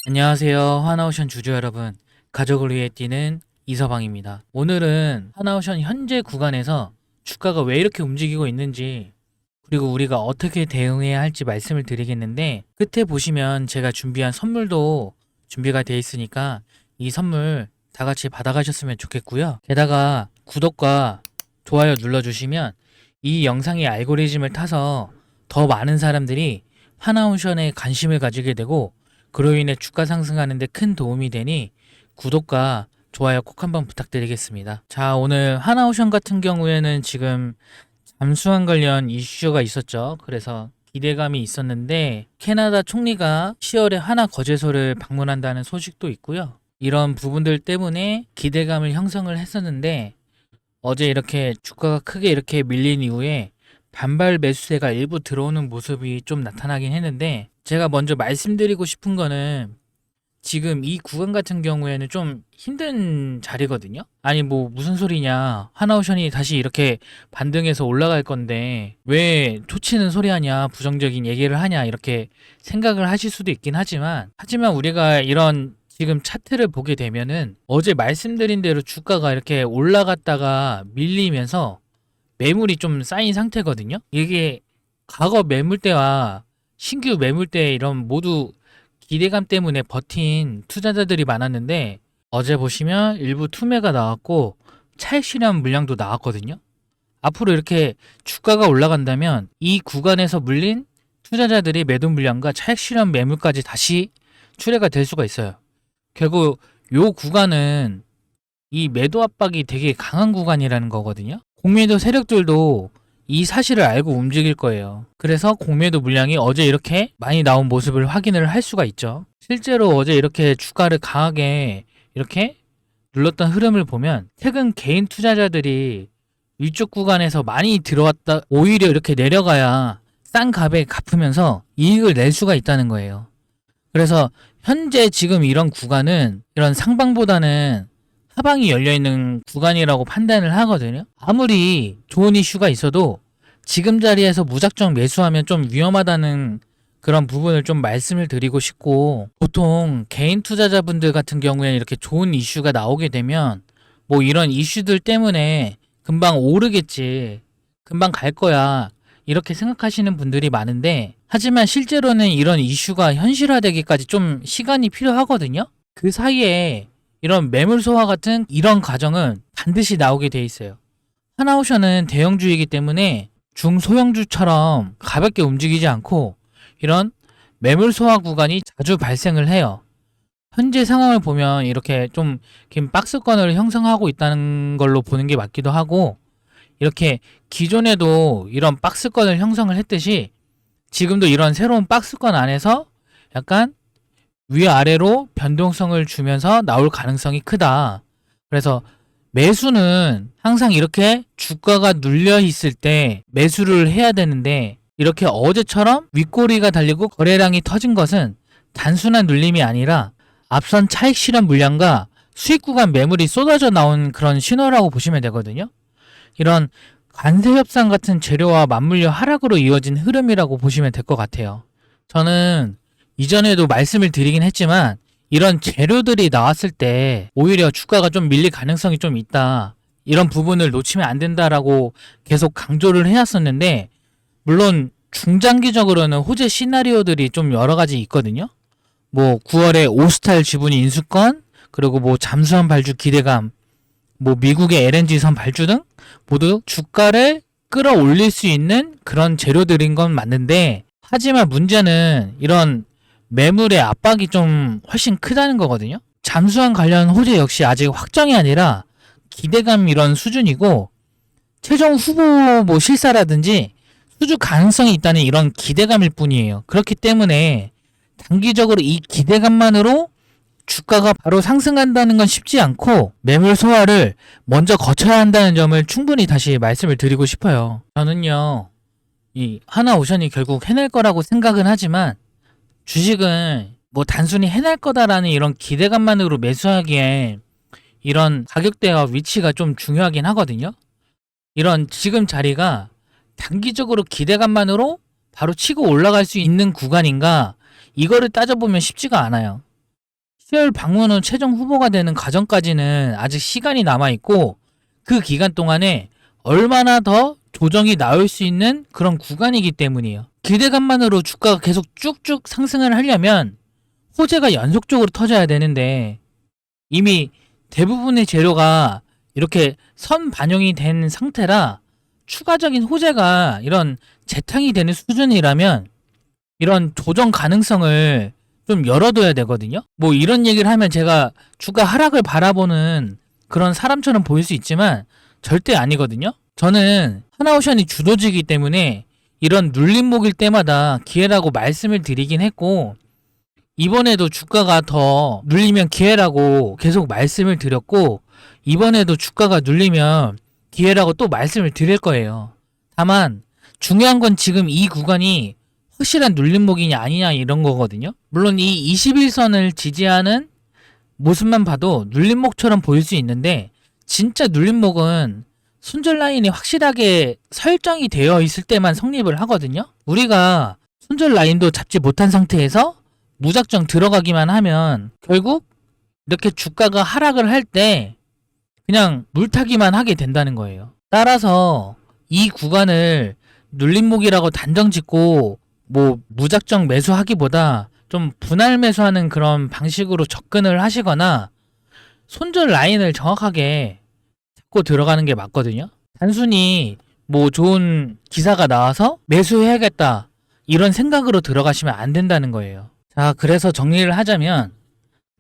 안녕하세요. 하나오션 주주 여러분. 가족을 위해 뛰는 이서방입니다. 오늘은 하나오션 현재 구간에서 주가가 왜 이렇게 움직이고 있는지, 그리고 우리가 어떻게 대응해야 할지 말씀을 드리겠는데, 끝에 보시면 제가 준비한 선물도 준비가 되어 있으니까 이 선물 다 같이 받아가셨으면 좋겠고요. 게다가 구독과 좋아요 눌러주시면 이 영상의 알고리즘을 타서 더 많은 사람들이 하나오션에 관심을 가지게 되고, 그로 인해 주가 상승하는데 큰 도움이 되니 구독과 좋아요 꼭 한번 부탁드리겠습니다. 자, 오늘 하나오션 같은 경우에는 지금 잠수함 관련 이슈가 있었죠. 그래서 기대감이 있었는데 캐나다 총리가 10월에 하나 거제소를 방문한다는 소식도 있고요. 이런 부분들 때문에 기대감을 형성을 했었는데 어제 이렇게 주가가 크게 이렇게 밀린 이후에 반발 매수세가 일부 들어오는 모습이 좀 나타나긴 했는데, 제가 먼저 말씀드리고 싶은 거는 지금 이 구간 같은 경우에는 좀 힘든 자리거든요. 아니 뭐 무슨 소리냐, 하나오션이 다시 이렇게 반등해서 올라갈 건데 왜 토치는 소리 하냐, 부정적인 얘기를 하냐, 이렇게 생각을 하실 수도 있긴 하지만 우리가 이런 지금 차트를 보게 되면은 어제 말씀드린 대로 주가가 이렇게 올라갔다가 밀리면서 매물이 좀 쌓인 상태거든요. 이게 과거 매물대와 신규 매물대 이런 모두 기대감 때문에 버틴 투자자들이 많았는데, 어제 보시면 일부 투매가 나왔고 차익 실현 물량도 나왔거든요. 앞으로 이렇게 주가가 올라간다면 이 구간에서 물린 투자자들이 매도 물량과 차익 실현 매물까지 다시 출회가 될 수가 있어요. 결국 요 구간은 이 매도 압박이 되게 강한 구간이라는 거거든요. 공매도 세력들도 이 사실을 알고 움직일 거예요. 그래서 공매도 물량이 어제 이렇게 많이 나온 모습을 확인을 할 수가 있죠. 실제로 어제 이렇게 주가를 강하게 이렇게 눌렀던 흐름을 보면 최근 개인 투자자들이 위쪽 구간에서 많이 들어왔다 오히려 이렇게 내려가야 싼 값에 갚으면서 이익을 낼 수가 있다는 거예요. 그래서 현재 지금 이런 구간은 이런 상방보다는 하방이 열려있는 구간이라고 판단을 하거든요. 아무리 좋은 이슈가 있어도 지금 자리에서 무작정 매수하면 좀 위험하다는 그런 부분을 좀 말씀을 드리고 싶고, 보통 개인 투자자분들 같은 경우에는 이렇게 좋은 이슈가 나오게 되면 뭐 이런 이슈들 때문에 금방 오르겠지, 금방 갈 거야, 이렇게 생각하시는 분들이 많은데, 하지만 실제로는 이런 이슈가 현실화되기까지 좀 시간이 필요하거든요. 그 사이에 이런 매물 소화 같은 이런 과정은 반드시 나오게 돼 있어요. 하나오션은 대형주이기 때문에 중소형주처럼 가볍게 움직이지 않고 이런 매물 소화 구간이 자주 발생을 해요. 현재 상황을 보면 이렇게 좀 긴 박스권을 형성하고 있다는 걸로 보는 게 맞기도 하고, 이렇게 기존에도 이런 박스권을 형성을 했듯이 지금도 이런 새로운 박스권 안에서 약간 위아래로 변동성을 주면서 나올 가능성이 크다. 그래서 매수는 항상 이렇게 주가가 눌려 있을 때 매수를 해야 되는데, 이렇게 어제처럼 윗꼬리가 달리고 거래량이 터진 것은 단순한 눌림이 아니라 앞선 차익 실현 물량과 수익 구간 매물이 쏟아져 나온 그런 신호라고 보시면 되거든요. 이런 관세 협상 같은 재료와 맞물려 하락으로 이어진 흐름이라고 보시면 될 것 같아요. 저는 이전에도 말씀을 드리긴 했지만 이런 재료들이 나왔을 때 오히려 주가가 좀 밀릴 가능성이 좀 있다, 이런 부분을 놓치면 안 된다라고 계속 강조를 해왔었는데, 물론 중장기적으로는 호재 시나리오들이 좀 여러 가지 있거든요. 뭐 9월에 오스탈 지분이 인수권, 그리고 뭐 잠수함 발주 기대감, 뭐 미국의 LNG 선 발주 등 모두 주가를 끌어올릴 수 있는 그런 재료들인 건 맞는데, 하지만 문제는 이런 매물의 압박이 좀 훨씬 크다는 거거든요. 잠수함 관련 호재 역시 아직 확정이 아니라 기대감 이런 수준이고, 최종 후보 뭐 실사라든지 수주 가능성이 있다는 이런 기대감일 뿐이에요. 그렇기 때문에 단기적으로 이 기대감만으로 주가가 바로 상승한다는 건 쉽지 않고 매물 소화를 먼저 거쳐야 한다는 점을 충분히 다시 말씀을 드리고 싶어요. 저는요, 이 하나오션이 결국 해낼 거라고 생각은 하지만 주식은 뭐 단순히 해낼 거다라는 이런 기대감만으로 매수하기엔 이런 가격대와 위치가 좀 중요하긴 하거든요. 이런 지금 자리가 단기적으로 기대감만으로 바로 치고 올라갈 수 있는 구간인가, 이거를 따져보면 쉽지가 않아요. 수요일 방문 후 최종 후보가 되는 과정까지는 아직 시간이 남아있고 그 기간 동안에 얼마나 더 조정이 나올 수 있는 그런 구간이기 때문이에요. 기대감만으로 주가가 계속 쭉쭉 상승을 하려면 호재가 연속적으로 터져야 되는데 이미 대부분의 재료가 이렇게 선 반영이 된 상태라 추가적인 호재가 이런 재탕이 되는 수준이라면 이런 조정 가능성을 좀 열어둬야 되거든요. 뭐 이런 얘기를 하면 제가 주가 하락을 바라보는 그런 사람처럼 보일 수 있지만 절대 아니거든요. 저는 하나오션이 주도주이기 때문에 이런 눌림목일 때마다 기회라고 말씀을 드리긴 했고 이번에도 주가가 더 눌리면 기회라고 계속 말씀을 드렸고 이번에도 주가가 눌리면 기회라고 또 말씀을 드릴 거예요. 다만 중요한 건 지금 이 구간이 확실한 눌림목이냐 아니냐 이런 거거든요. 물론 이 21선을 지지하는 모습만 봐도 눌림목처럼 보일 수 있는데 진짜 눌림목은 손절 라인이 확실하게 설정이 되어 있을 때만 성립을 하거든요. 우리가 손절 라인도 잡지 못한 상태에서 무작정 들어가기만 하면 결국 이렇게 주가가 하락을 할 때 그냥 물타기만 하게 된다는 거예요. 따라서 이 구간을 눌림목이라고 단정 짓고 뭐 무작정 매수하기보다 좀 분할 매수하는 그런 방식으로 접근을 하시거나 손절 라인을 정확하게 잡고 들어가는 게 맞거든요. 단순히 뭐 좋은 기사가 나와서 매수해야겠다 이런 생각으로 들어가시면 안 된다는 거예요. 자, 그래서 정리를 하자면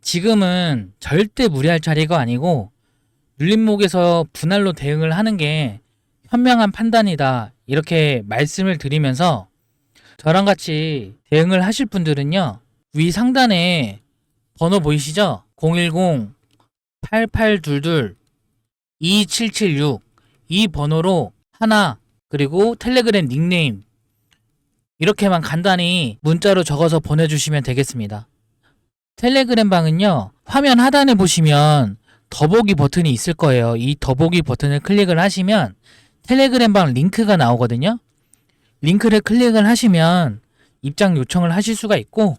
지금은 절대 무리할 자리가 아니고 눌림목에서 분할로 대응을 하는 게 현명한 판단이다 이렇게 말씀을 드리면서 저랑 같이 대응을 하실 분들은요 위 상단에 번호 보이시죠? 010-8822-2776 이 번호로 하나 그리고 텔레그램 닉네임 이렇게만 간단히 문자로 적어서 보내주시면 되겠습니다. 텔레그램 방은요 화면 하단에 보시면 더보기 버튼이 있을 거예요. 이 더보기 버튼을 클릭을 하시면 텔레그램 방 링크가 나오거든요. 링크를 클릭을 하시면 입장 요청을 하실 수가 있고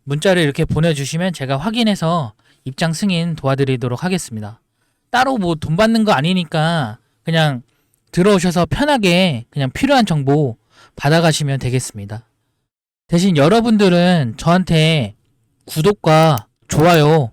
문자를 이렇게 보내주시면 제가 확인해서 입장 승인 도와드리도록 하겠습니다. 따로 뭐 돈 받는 거 아니니까 그냥 들어오셔서 편하게 그냥 필요한 정보 받아가시면 되겠습니다. 대신 여러분들은 저한테 구독과 좋아요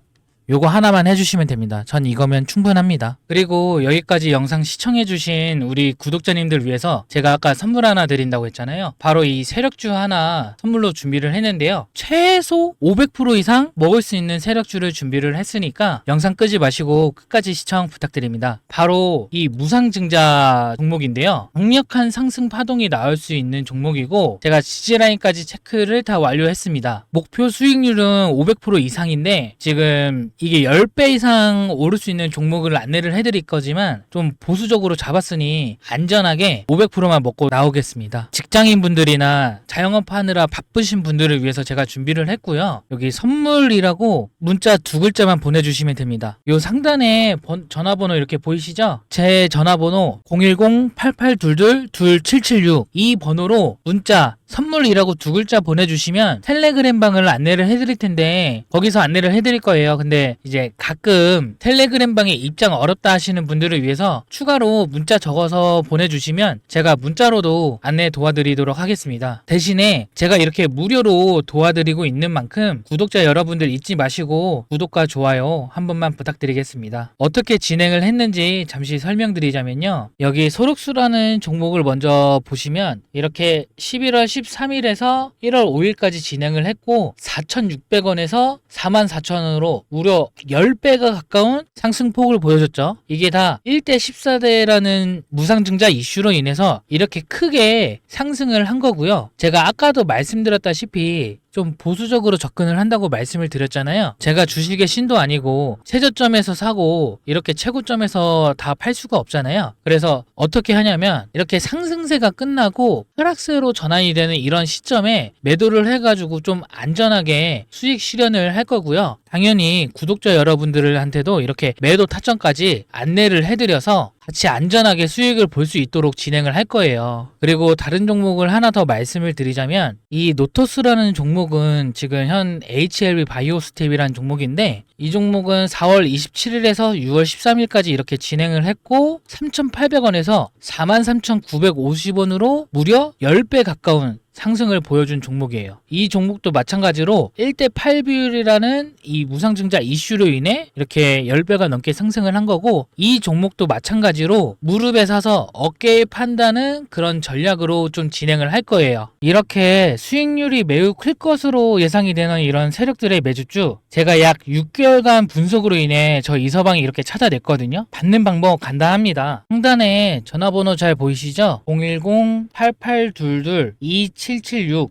요거 하나만 해주시면 됩니다. 전 이거면 충분합니다. 그리고 여기까지 영상 시청해주신 우리 구독자님들 위해서 제가 아까 선물 하나 드린다고 했잖아요. 바로 이 세력주 하나 선물로 준비를 했는데요. 최소 500% 이상 먹을 수 있는 세력주를 준비를 했으니까 영상 끄지 마시고 끝까지 시청 부탁드립니다. 바로 이 무상증자 종목인데요. 강력한 상승 파동이 나올 수 있는 종목이고 제가 지지라인까지 체크를 다 완료했습니다. 목표 수익률은 500% 이상인데 지금 이게 10배 이상 오를 수 있는 종목을 안내를 해드릴 거지만 좀 보수적으로 잡았으니 안전하게 500%만 먹고 나오겠습니다. 직장인분들이나 자영업 하느라 바쁘신 분들을 위해서 제가 준비를 했고요. 여기 선물이라고 문자 2글자만 보내주시면 됩니다. 요 상단에 전화번호 이렇게 보이시죠? 제 전화번호 010-8822-2776 이 번호로 문자 선물이라고 2글자 보내주시면 텔레그램 방을 안내를 해드릴 텐데 거기서 안내를 해드릴 거예요. 근데 이제 가끔 텔레그램 방에 입장 어렵다 하시는 분들을 위해서 추가로 문자 적어서 보내주시면 제가 문자로도 안내 도와드리도록 하겠습니다. 대신에 제가 이렇게 무료로 도와드리고 있는 만큼 구독자 여러분들 잊지 마시고 구독과 좋아요 한 번만 부탁드리겠습니다. 어떻게 진행을 했는지 잠시 설명드리자면요. 여기 소록수라는 종목을 먼저 보시면 이렇게 11월 13일에서 1월 5일까지 진행을 했고 4,600원에서 44,000원으로 무려 10배가 가까운 상승폭을 보여줬죠. 이게 다 1대 14대라는 무상증자 이슈로 인해서 이렇게 크게 상승을 한 거고요. 제가 아까도 말씀드렸다시피 좀 보수적으로 접근을 한다고 말씀을 드렸잖아요. 제가 주식의 신도 아니고 최저점에서 사고 이렇게 최고점에서 다 팔 수가 없잖아요. 그래서 어떻게 하냐면 이렇게 상승세가 끝나고 하락세로 전환이 되는 이런 시점에 매도를 해가지고 좀 안전하게 수익 실현을 할 거고요. 당연히 구독자 여러분들한테도 이렇게 매도 타점까지 안내를 해드려서 같이 안전하게 수익을 볼 수 있도록 진행을 할 거예요. 그리고 다른 종목을 하나 더 말씀을 드리자면 이 노토스라는 종목은 지금 현 HLB 바이오스텝이라는 종목인데 이 종목은 4월 27일에서 6월 13일까지 이렇게 진행을 했고 3,800원에서 43,950원으로 무려 10배 가까운 상승을 보여준 종목이에요. 이 종목도 마찬가지로 1대8 비율이라는 이 무상증자 이슈로 인해 이렇게 10배가 넘게 상승을 한 거고 이 종목도 마찬가지로 무릎에 사서 어깨에 판다는 그런 전략으로 좀 진행을 할 거예요. 이렇게 수익률이 매우 클 것으로 예상이 되는 이런 세력들의 매주주 제가 약 6개월간 분석으로 인해 저 이서방이 이렇게 찾아냈거든요. 받는 방법 간단합니다. 상단에 전화번호 잘 보이시죠? 010-8822-2776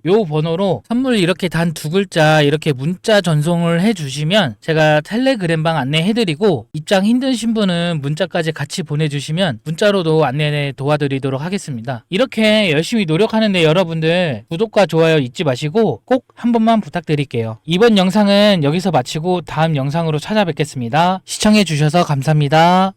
요 번호로 선물 이렇게 단 두 글자 이렇게 문자 전송을 해주시면 제가 텔레그램방 안내해드리고 입장 힘드신 분은 문자까지 같이 보내주시면 문자로도 안내 도와드리도록 하겠습니다. 이렇게 열심히 노력하는데 여러분들 구독과 좋아요 잊지 마시고 꼭 한 번만 부탁드릴게요. 이번 영상은 여기서 마치고 다음 영상으로 찾아뵙겠습니다. 시청해주셔서 감사합니다.